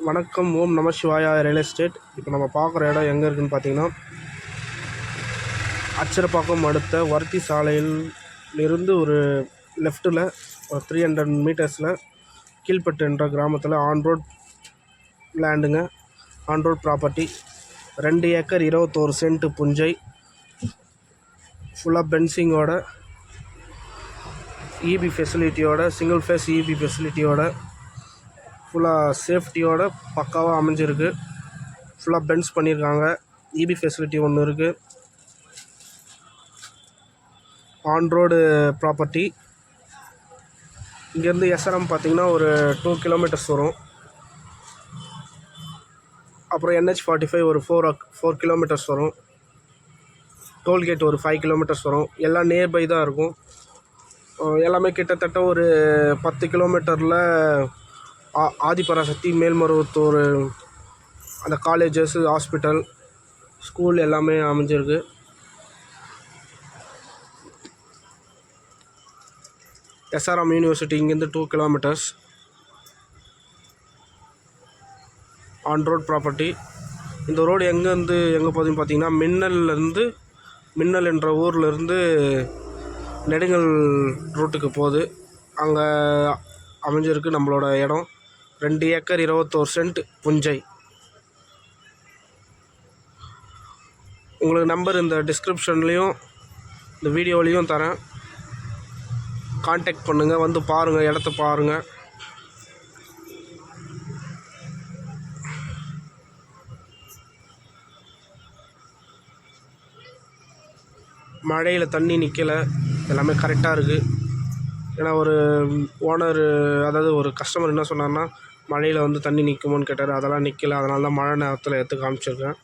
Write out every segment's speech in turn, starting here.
வணக்கம். ஓம் நம சிவாயா real estate. இப்போ நம்ம பார்க்குற இடம் எங்கே இருக்குதுன்னு பார்த்தீங்கன்னா, அச்சரப்பாக்கம் அடுத்த வர்த்தி சாலையில் இருந்து ஒரு லெஃப்ட்டில் ஒரு 300 மீட்டர்ஸில் கீழ்பட்டு என்ற கிராமத்தில் ஆன் ரோட் லேண்டுங்க. On road property 2 acre 21 cent புஞ்சை, ஃபுல்லாக பென்சிங்கோட, இபி ஃபெசிலிட்டியோட, சிங்கிள் ஃபேஸ் இபி ஃபெசிலிட்டியோட, ஃபுல்லாக சேஃப்டியோட பக்காவாக அமைஞ்சிருக்கு. ஃபுல்லாக பென்ஸ் பண்ணியிருக்காங்க. இபி ஃபெசிலிட்டி ஒன்று இருக்குது. On road property. இங்கேருந்து எஸ்ஆர்எம் பார்த்திங்கன்னா ஒரு 2 கிலோமீட்டர்ஸ் வரும். அப்புறம் NH45 ஒரு 4 கிலோமீட்டர்ஸ் வரும். டோல்கேட் ஒரு 5 கிலோமீட்டர்ஸ் வரும். எல்லாம் நியர்பை தான் இருக்கும். எல்லாமே கிட்டத்தட்ட ஒரு 10 கிலோமீட்டரில் ஆதிபராசக்தி, மேல்மருவத்தூர், அந்த காலேஜஸ், ஹாஸ்பிட்டல், ஸ்கூல் எல்லாமே அமைஞ்சிருக்கு. எஸ்ஆர்எம் யூனிவர்சிட்டி இங்கேருந்து 2 கிலோமீட்டர்ஸ். On road property. இந்த ரோடு எங்கே போகுதுன்னு பார்த்தீங்கன்னா, மின்னல் என்ற ஊர்லேருந்து நெடுங்கல் ரூட்டுக்கு போகுது. அங்கே அமைஞ்சிருக்கு நம்மளோட இடம். 2 ஏக்கர் 21 சென்ட் புஞ்சை. உங்களுக்கு நம்பர் இந்த டிஸ்கிரிப்ஷன்லேயும் இந்த வீடியோலையும் தரேன். கான்டாக்ட் பண்ணுங்கள், வந்து பாருங்கள், இடத்த பாருங்கள். மழையில் தண்ணி நிற்கலை, எல்லாமே கரெக்டாக இருக்குது. ஏன்னா ஒரு ஓனர், அதாவது ஒரு கஸ்டமர் என்ன சொன்னார்னா, மழையில் வந்து தண்ணி நிற்குமோன்னு கேட்டார். அதெல்லாம் நிற்கலை. அதனால தான் மழை நேரத்தில் எடுத்து காமிச்சிருக்கேன்.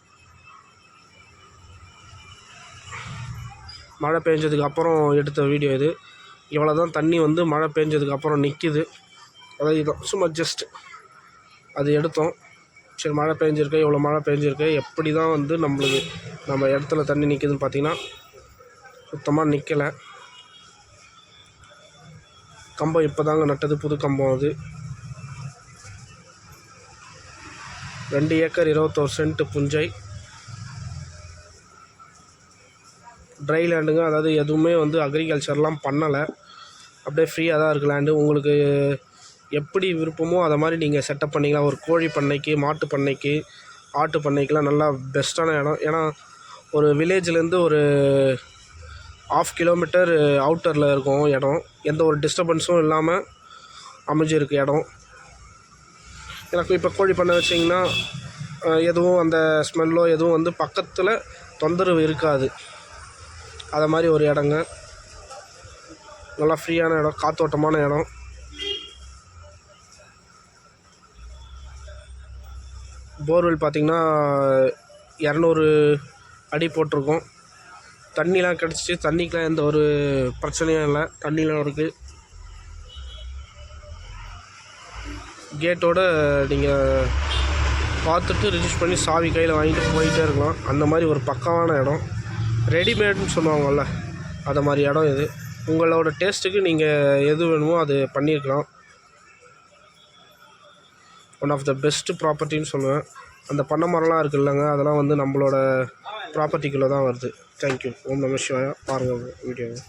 மழை பெஞ்சதுக்கு அப்புறம் எடுத்த வீடியோ இது. இவ்வளோ தான் தண்ணி வந்து மழை பெஞ்சதுக்கு அப்புறம் நிற்கிது. அதாவது இதான் சும்மா ஜஸ்ட் அது எடுத்தோம். சரி, மழை பெஞ்சிருக்கு, இவ்வளோ மழை பெஞ்சிருக்கு, எப்படி தான் வந்து நம்ம இடத்துல தண்ணி நிற்கிதுன்னு பார்த்தீங்கன்னா, சுத்தமாக நிற்கலை. கம்பம் இப்போ தாங்க நட்டது, புது கம்பம் அது. 2 ஏக்கர் 21 சென்ட் புஞ்சை. ட்ரை லேண்டுங்க. அதாவது எதுவுமே வந்து அக்ரிகல்ச்சர்லாம் பண்ணலை, அப்படியே ஃப்ரீயாக தான் இருக்குது லேண்டு. உங்களுக்கு எப்படி விருப்பமோ அதை மாதிரி நீங்கள் செட்டப் பண்ணிக்கலாம். ஒரு கோழி பண்ணைக்கு, மாட்டு பண்ணைக்கு, ஆட்டு பண்ணைக்கெலாம் நல்லா பெஸ்ட்டான இடம். ஏன்னா ஒரு வில்லேஜ்லேருந்து ஒரு 1/2 கிலோமீட்டர் அவுட்டரில் இருக்கும் இடம். எந்த ஒரு டிஸ்டர்பன்ஸும் இல்லாமல் அமைஞ்சிருக்கு இடம். எனக்கு இப்போ கோழி பண்ண வச்சிங்கன்னா எதுவும் அந்த ஸ்மெல்லோ எதுவும் வந்து பக்கத்தில் தொந்தரவு இருக்காது. அதை மாதிரி ஒரு இடங்க. நல்லா ஃப்ரீயான இடம், காத்தோட்டமான இடம். போர்வெல் பார்த்திங்கன்னா 200 அடி போட்டிருக்கோம். தண்ணிலாம் கிடச்சிச்சு. தண்ணிக்கெலாம் எந்த ஒரு பிரச்சனையும் இல்லை. தண்ணிலாம் இருக்குது. கேட்டோடு நீங்கள் பார்த்துட்டு ரிஜிஸ்டர் பண்ணி சாவி கையில் வாங்கிட்டு போயிட்டே இருக்கலாம். அந்த மாதிரி ஒரு பக்காவான இடம். ரெடிமேடுன்னு சொல்லுவாங்கள்ல, அதை மாதிரி இடம் இது. உங்களோட டேஸ்ட்டுக்கு நீங்கள் எது வேணுமோ அது பண்ணியிருக்கலாம். ஒன் ஆஃப் த பெஸ்ட்டு ப்ராப்பர்ட்டின்னு சொல்லுவேன். அந்த பண்ணை மரம்லாம் இருக்குது இல்லைங்க, அதெல்லாம் வந்து நம்மளோட ப்ராப்பர்ட்டிக்குள்ளே தான் வருது. தேங்க்யூ. ஓம் நம சிவாயா. பாருங்கள் வீடியோவை.